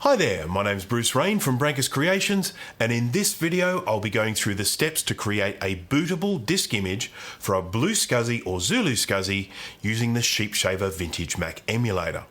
Hi there, my name's Bruce Rain from Brankus Creations, and in this video I'll be going through the steps to create a bootable disk image for a BlueSCSI or ZuluSCSI using the SheepShaver Vintage Mac emulator.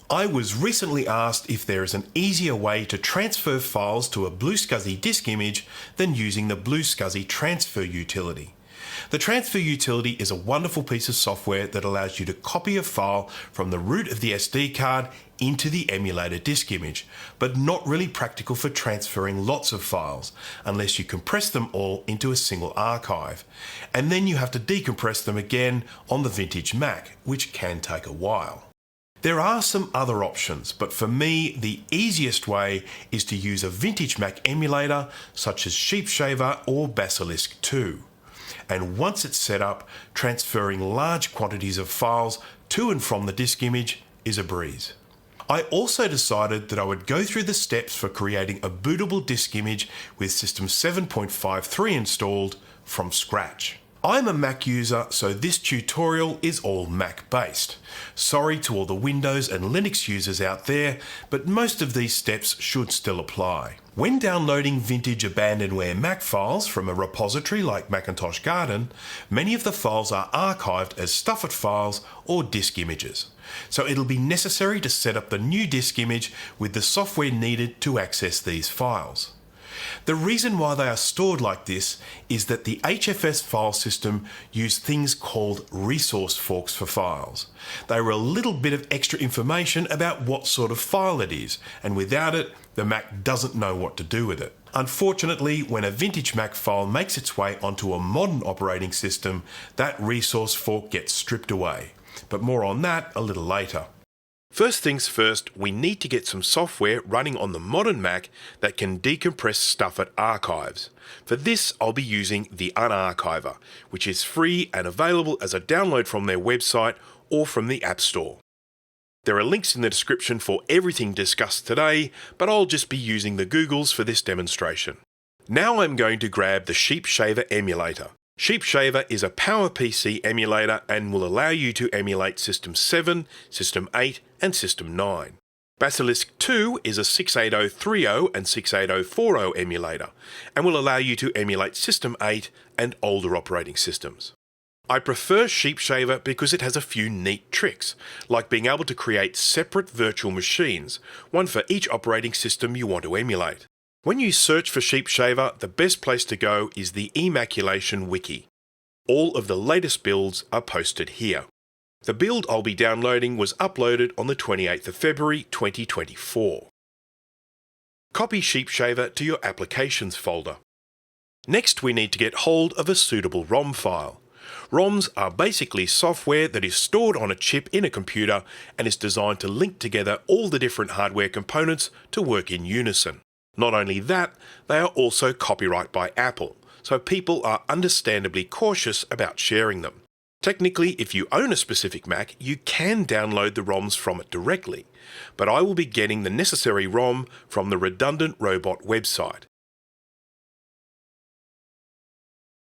I was recently asked if there is an easier way to transfer files to a BlueSCSI disk image than using the BlueSCSI transfer utility. The transfer utility is a wonderful piece of software that allows you to copy a file from the root of the SD card into the emulator disk image, but not really practical for transferring lots of files unless you compress them all into a single archive. And then you have to decompress them again on the Vintage Mac, which can take a while. There are some other options, but for me, the easiest way is to use a Vintage Mac emulator such as SheepShaver or Basilisk 2. And once it's set up, transferring large quantities of files to and from the disk image is a breeze. I also decided that I would go through the steps for creating a bootable disk image with System 7.53 installed from scratch. I'm a Mac user, so this tutorial is all Mac based. Sorry to all the Windows and Linux users out there, but most of these steps should still apply. When downloading vintage abandonware Mac files from a repository like Macintosh Garden, many of the files are archived as Stuffit files or disk images. So it'll be necessary to set up the new disk image with the software needed to access these files. The reason why they are stored like this is that the HFS file system used things called resource forks for files. They were a little bit of extra information about what sort of file it is, and without it, the Mac doesn't know what to do with it. Unfortunately, when a vintage Mac file makes its way onto a modern operating system, that resource fork gets stripped away. But more on that a little later. First things first, we need to get some software running on the modern Mac that can decompress Stuffit archives. For this, I'll be using the Unarchiver, which is free and available as a download from their website or from the App Store. There are links in the description for everything discussed today, but I'll just be using the Googles for this demonstration. Now I'm going to grab the SheepShaver emulator. SheepShaver is a PowerPC emulator and will allow you to emulate System 7, System 8 and System 9. Basilisk 2 is a 68030 and 68040 emulator and will allow you to emulate System 8 and older operating systems. I prefer SheepShaver because it has a few neat tricks, like being able to create separate virtual machines, one for each operating system you want to emulate. When you search for SheepShaver, the best place to go is the Emaculation Wiki. All of the latest builds are posted here. The build I'll be downloading was uploaded on the 28th of February 2024. Copy SheepShaver to your Applications folder. Next, we need to get hold of a suitable ROM file. ROMs are basically software that is stored on a chip in a computer and is designed to link together all the different hardware components to work in unison. Not only that, they are also copyright by Apple, so people are understandably cautious about sharing them. Technically, if you own a specific Mac, you can download the ROMs from it directly, but I will be getting the necessary ROM from the Redundant Robot website.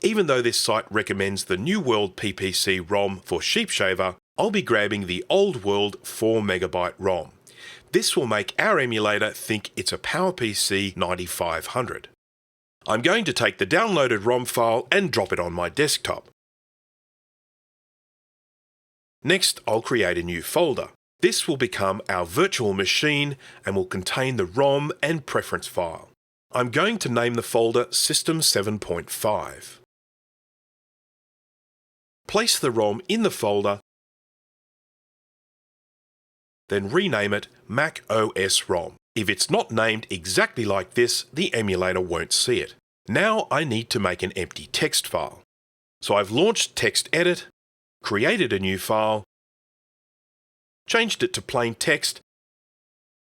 Even though this site recommends the New World PPC ROM for SheepShaver, I'll be grabbing the Old World 4MB ROM. This will make our emulator think it's a PowerPC 9500. I'm going to take the downloaded ROM file and drop it on my desktop. Next, I'll create a new folder. This will become our virtual machine and will contain the ROM and preference file. I'm going to name the folder System 7.5. Place the ROM in the folder, then rename it Mac OS ROM. If it's not named exactly like this, the emulator won't see it. Now I need to make an empty text file. So I've launched TextEdit, created a new file, changed it to plain text,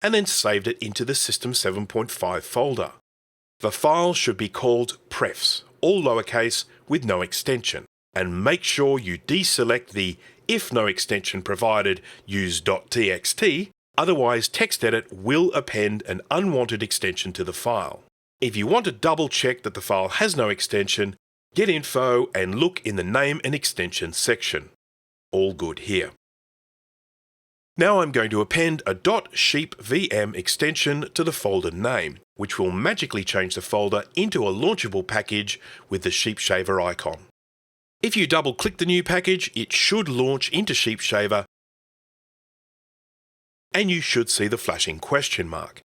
and then saved it into the System 7.5 folder. The file should be called prefs, all lowercase with no extension, and make sure you deselect the "if no extension provided, use .txt", otherwise TextEdit will append an unwanted extension to the file. If you want to double check that the file has no extension, Get info and look in the name and extension section. All good here. Now I'm going to append a .sheepvm extension to the folder name, which will magically change the folder into a launchable package with the SheepShaver icon. If you double-click the new package, it should launch into SheepShaver and you should see the flashing question mark.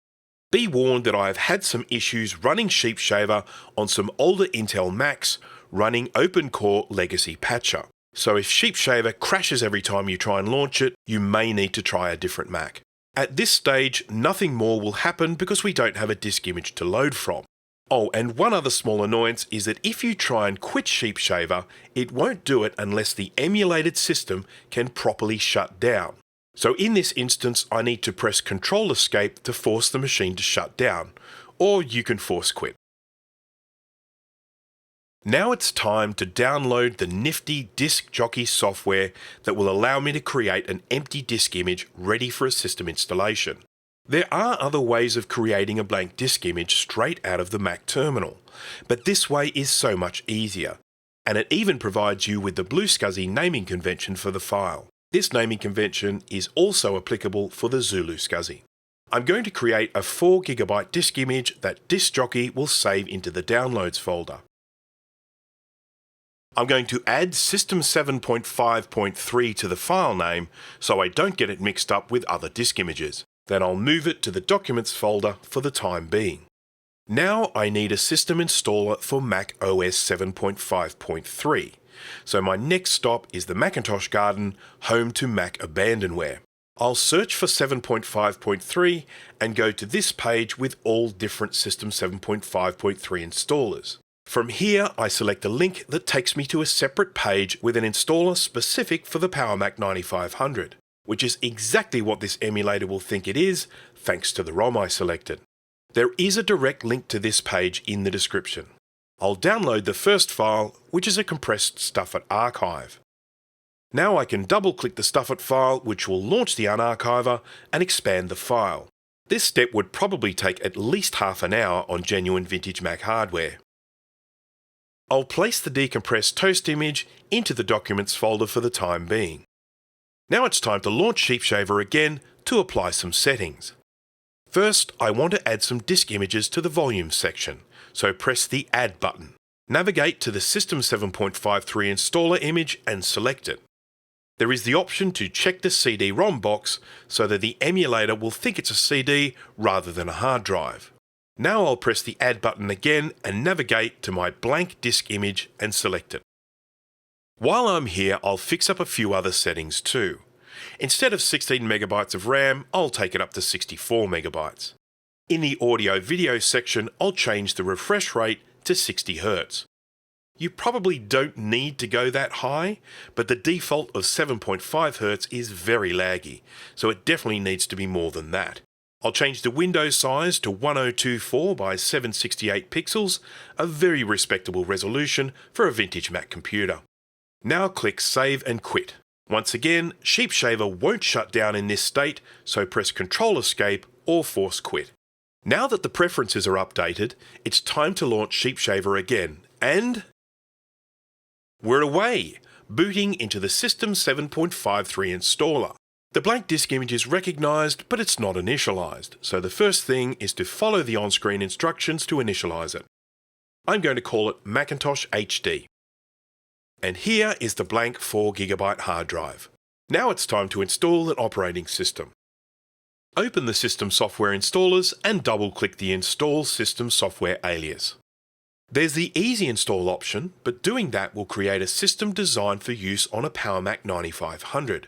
Be warned that I have had some issues running SheepShaver on some older Intel Macs running OpenCore Legacy Patcher. So if SheepShaver crashes every time you try and launch it, you may need to try a different Mac. At this stage, nothing more will happen because we don't have a disk image to load from. Oh, and one other small annoyance is that if you try and quit SheepShaver, it won't do it unless the emulated system can properly shut down. So in this instance, I need to press Ctrl Escape to force the machine to shut down, or you can force quit. Now it's time to download the nifty Disk Jockey software that will allow me to create an empty disk image ready for a system installation. There are other ways of creating a blank disk image straight out of the Mac terminal, but this way is so much easier, and it even provides you with the BlueSCSI naming convention for the file. This naming convention is also applicable for the ZuluSCSI. I'm going to create a 4GB disk image that Disk Jockey will save into the Downloads folder. I'm going to add System 7.5.3 to the file name so I don't get it mixed up with other disk images. Then I'll move it to the Documents folder for the time being. Now I need a system installer for Mac OS 7.5.3. So my next stop is the Macintosh Garden, home to Mac abandonware. I'll search for 7.5.3 and go to this page with all different System 7.5.3 installers. From here, I select a link that takes me to a separate page with an installer specific for the PowerMac 9500, which is exactly what this emulator will think it is, thanks to the ROM I selected. There is a direct link to this page in the description. I'll download the first file, which is a compressed Stuffit archive. Now I can double-click the Stuffit file, which will launch the Unarchiver and expand the file. This step would probably take at least half an hour on genuine vintage Mac hardware. I'll place the decompressed toast image into the Documents folder for the time being. Now it's time to launch SheepShaver again to apply some settings. First, I want to add some disk images to the Volumes section, so press the Add button. Navigate to the System 7.53 installer image and select it. There is the option to check the CD-ROM box so that the emulator will think it's a CD rather than a hard drive. Now I'll press the Add button again and navigate to my blank disk image and select it. While I'm here, I'll fix up a few other settings too. Instead of 16 megabytes of RAM, I'll take it up to 64 megabytes. In the audio video section, I'll change the refresh rate to 60 Hz. You probably don't need to go that high, but the default of 7.5 Hz is very laggy, so it definitely needs to be more than that. I'll change the window size to 1024 by 768 pixels, a very respectable resolution for a vintage Mac computer. Now click Save and Quit. Once again, SheepShaver won't shut down in this state, so press Ctrl Escape or force quit. Now that the preferences are updated, it's time to launch SheepShaver again, and we're away, booting into the System 7.53 installer. The blank disk image is recognised, but it's not initialised, so the first thing is to follow the on-screen instructions to initialise it. I'm going to call it Macintosh HD. And here is the blank 4GB hard drive. Now it's time to install an operating system. Open the System Software Installers and double-click the Install System Software alias. There's the Easy Install option, but doing that will create a system designed for use on a PowerMac 9500.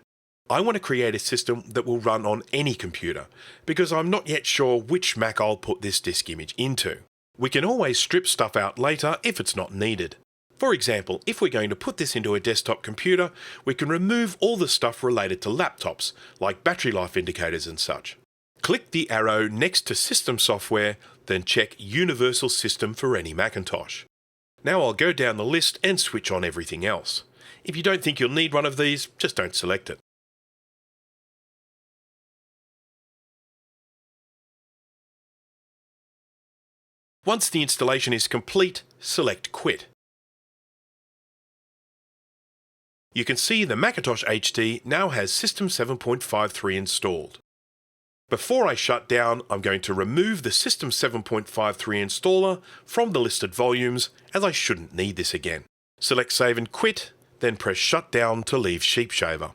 I want to create a system that will run on any computer, because I'm not yet sure which Mac I'll put this disk image into. We can always strip stuff out later if it's not needed. For example, if we're going to put this into a desktop computer, we can remove all the stuff related to laptops, like battery life indicators and such. Click the arrow next to System Software, then check Universal System for any Macintosh. Now I'll go down the list and switch on everything else. If you don't think you'll need one of these, just don't select it. Once the installation is complete, select Quit. You can see the Macintosh HT now has System 7.53 installed. Before I shut down, I'm going to remove the System 7.53 installer from the listed volumes, as I shouldn't need this again. Select Save and Quit, then press Shut Down to leave SheepShaver.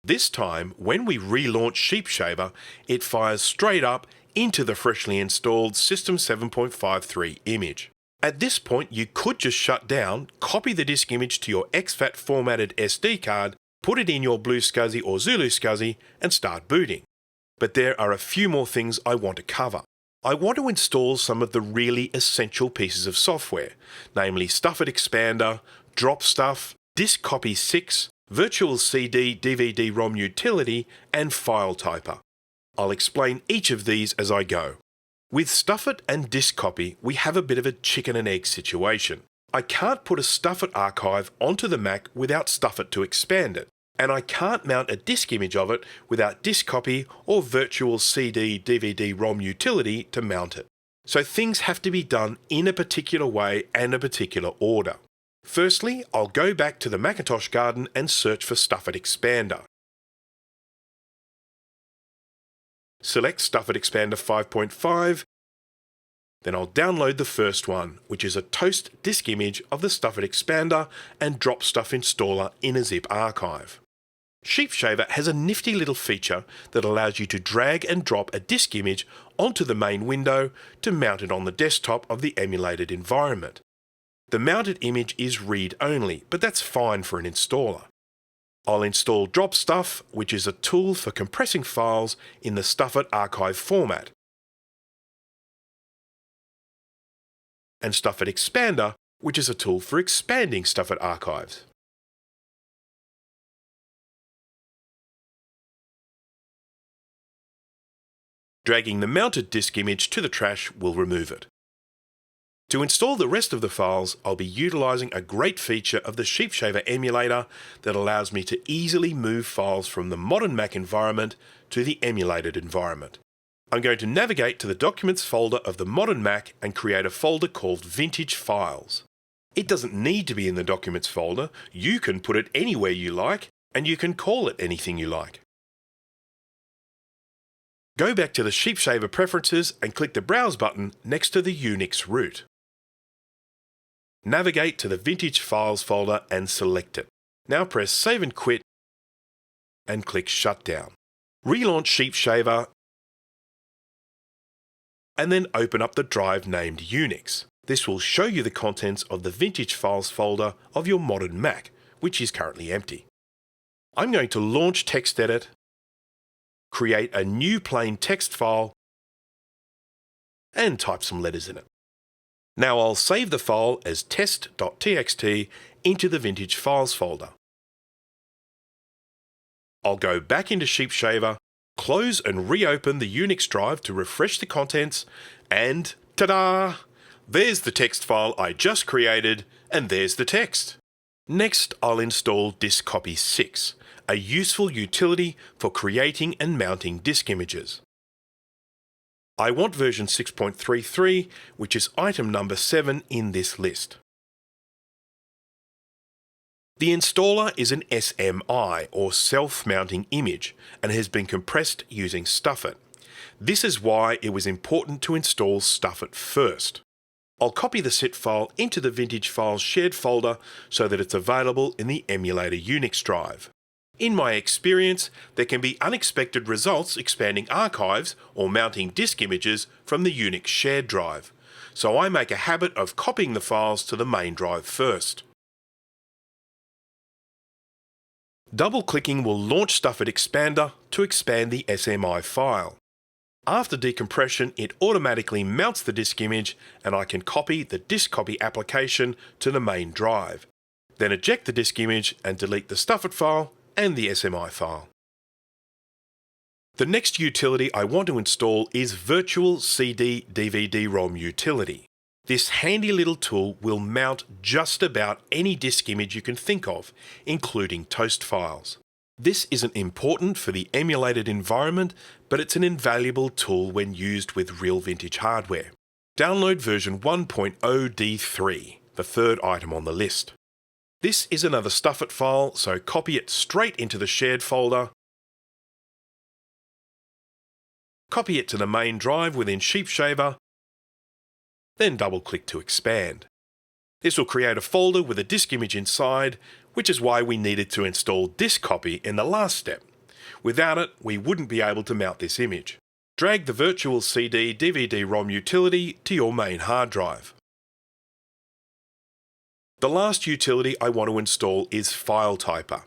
This time, when we relaunch SheepShaver, it fires straight up into the freshly installed System 7.53 image. At this point, you could just shut down, copy the disk image to your exFAT formatted SD card, put it in your BlueSCSI or ZuluSCSI, and start booting. But there are a few more things I want to cover. I want to install some of the really essential pieces of software, namely Stuffit Expander, DropStuff, Disk Copy 6, Virtual CD DVD-ROM Utility, and FileTyper. I'll explain each of these as I go. With Stuffit and Disk Copy, we have a bit of a chicken and egg situation. I can't put a Stuffit archive onto the Mac without Stuffit to expand it, and I can't mount a disk image of it without Disk Copy or Virtual CD DVD-ROM Utility to mount it. So things have to be done in a particular way and a particular order. Firstly, I'll go back to the Macintosh garden and search for Stuffit Expander. Select Stuffit Expander 5.5, then I'll download the first one, which is a toast disk image of the Stuffit Expander and DropStuff installer in a zip archive. SheepShaver has a nifty little feature that allows you to drag and drop a disk image onto the main window to mount it on the desktop of the emulated environment. The mounted image is read-only, but that's fine for an installer. I'll install DropStuff, which is a tool for compressing files in the Stuffit archive format, and Stuffit Expander, which is a tool for expanding Stuffit archives. Dragging the mounted disk image to the trash will remove it. To install the rest of the files, I'll be utilising a great feature of the SheepShaver emulator that allows me to easily move files from the modern Mac environment to the emulated environment. I'm going to navigate to the Documents folder of the modern Mac and create a folder called Vintage Files. It doesn't need to be in the Documents folder, you can put it anywhere you like, and you can call it anything you like. Go back to the SheepShaver preferences and click the Browse button next to the Unix root. Navigate to the Vintage Files folder and select it. Now press Save and Quit and click Shutdown. Relaunch SheepShaver and then open up the drive named Unix. This will show you the contents of the Vintage Files folder of your modern Mac, which is currently empty. I'm going to launch TextEdit, create a new plain text file, and type some letters in it. Now I'll save the file as test.txt into the Vintage Files folder. I'll go back into SheepShaver, close and reopen the Unix drive to refresh the contents, and ta-da! There's the text file I just created, and there's the text. Next, I'll install Disk Copy 6, a useful utility for creating and mounting disk images. I want version 6.33, which is item number 7 in this list. The installer is an SMI, or self-mounting image, and has been compressed using Stuffit. This is why it was important to install Stuffit first. I'll copy the zip file into the Vintage Files shared folder so that it's available in the emulator Unix drive. In my experience, there can be unexpected results expanding archives or mounting disk images from the Unix shared drive, so I make a habit of copying the files to the main drive first. Double-clicking will launch Stuffit Expander to expand the SMI file. After decompression, it automatically mounts the disk image and I can copy the Disk Copy application to the main drive. Then eject the disk image and delete the Stuffit file and the SMI file. The next utility I want to install is Virtual CD DVD-ROM Utility. This handy little tool will mount just about any disk image you can think of, including toast files. This isn't important for the emulated environment, but it's an invaluable tool when used with real vintage hardware. Download version 1.0D3, the third item on the list. This is another Stuffit file, so copy it straight into the shared folder, copy it to the main drive within SheepShaver, then double-click to expand. This will create a folder with a disk image inside, which is why we needed to install disk copy in the last step. Without it, we wouldn't be able to mount this image. Drag the virtual CD DVD-ROM utility to your main hard drive. The last utility I want to install is FileTyper.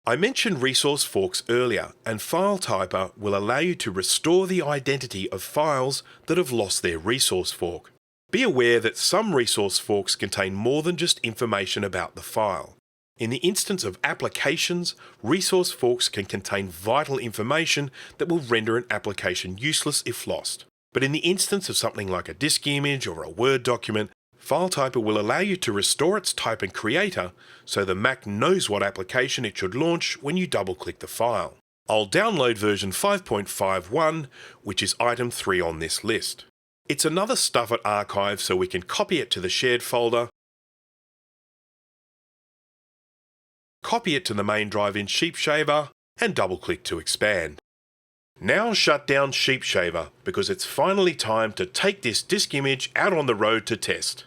I mentioned resource forks earlier, and FileTyper will allow you to restore the identity of files that have lost their resource fork. Be aware that some resource forks contain more than just information about the file. In the instance of applications, resource forks can contain vital information that will render an application useless if lost. But in the instance of something like a disk image or a Word document, FileTyper will allow you to restore its type and creator so the Mac knows what application it should launch when you double-click the file. I'll download version 5.51, which is item 3 on this list. It's another Stuffit archive, so we can copy it to the shared folder, copy it to the main drive in SheepShaver, and double-click to expand. Now shut down SheepShaver because it's finally time to take this disk image out on the road to test.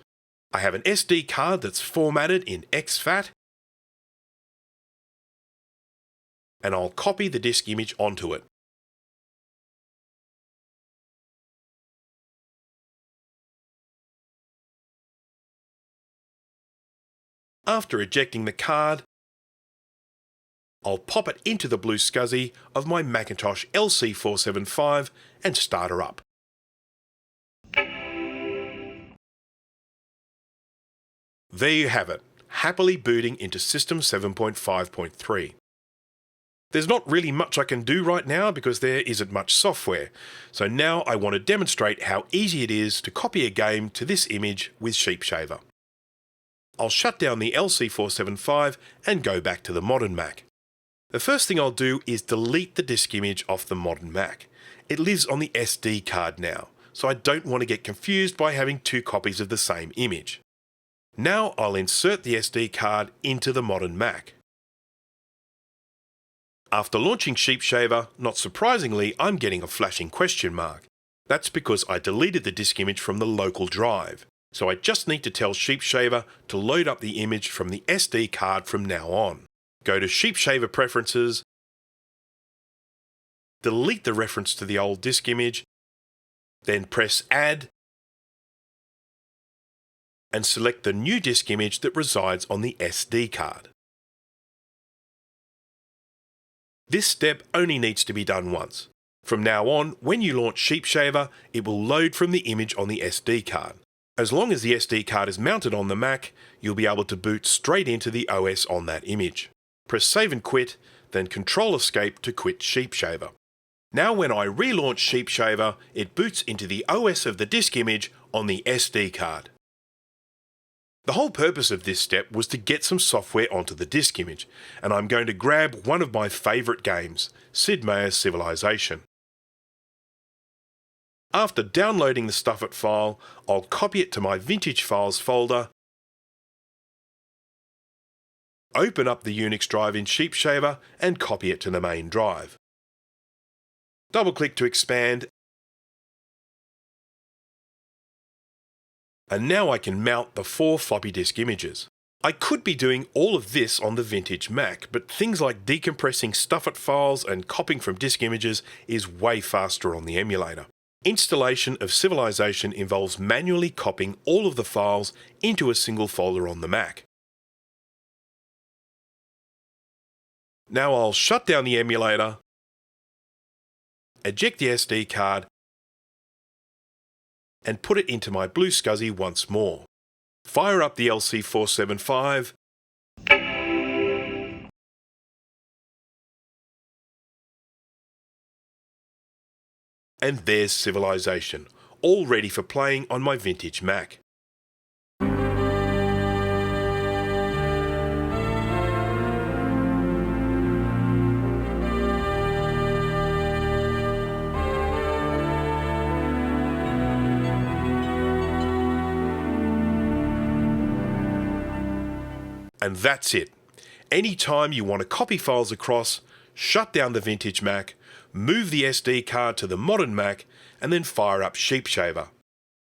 I have an SD card that's formatted in exFAT, and I'll copy the disk image onto it. After ejecting the card, I'll pop it into the BlueSCSI of my Macintosh LC475 and start her up. There you have it, happily booting into System 7.5.3. There's not really much I can do right now because there isn't much software, so now I want to demonstrate how easy it is to copy a game to this image with SheepShaver. I'll shut down the LC475 and go back to the modern Mac. The first thing I'll do is delete the disk image off the modern Mac. It lives on the SD card now, so I don't want to get confused by having two copies of the same image. Now I'll insert the SD card into the modern Mac. After launching SheepShaver, not surprisingly, I'm getting a flashing question mark. That's because I deleted the disk image from the local drive, so I just need to tell SheepShaver to load up the image from the SD card from now on. Go to SheepShaver Preferences, delete the reference to the old disk image, then press Add, and select the new disk image that resides on the SD card. This step only needs to be done once. From now on, when you launch SheepShaver, it will load from the image on the SD card. As long as the SD card is mounted on the Mac, you'll be able to boot straight into the OS on that image. Press Save and Quit, then Control Escape to quit SheepShaver. Now when I relaunch SheepShaver, it boots into the OS of the disk image on the SD card. The whole purpose of this step was to get some software onto the disk image, and I'm going to grab one of my favourite games, Sid Meier's Civilization. After downloading the Stuffit file, I'll copy it to my Vintage Files folder, open up the Unix drive in SheepShaver and copy it to the main drive. Double-click to expand, and now I can mount the 4 floppy disk images. I could be doing all of this on the vintage Mac, but things like decompressing Stuffit files and copying from disk images is way faster on the emulator. Installation of Civilization involves manually copying all of the files into a single folder on the Mac. Now I'll shut down the emulator, eject the SD card, and put it into my BlueSCSI once more. Fire up the LC475, and there's Civilization, all ready for playing on my vintage Mac. And that's it. Anytime you want to copy files across, shut down the vintage Mac, move the SD card to the modern Mac, and then fire up SheepShaver.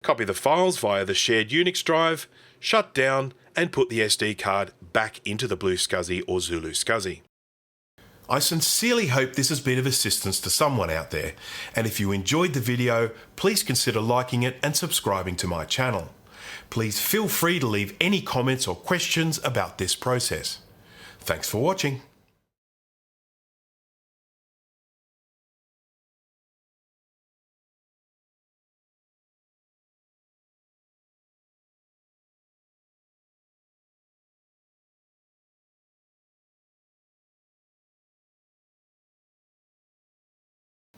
Copy the files via the shared Unix drive, shut down, and put the SD card back into the BlueSCSI or ZuluSCSI. I sincerely hope this has been of assistance to someone out there, and if you enjoyed the video, please consider liking it and subscribing to my channel. Please feel free to leave any comments or questions about this process. Thanks for watching.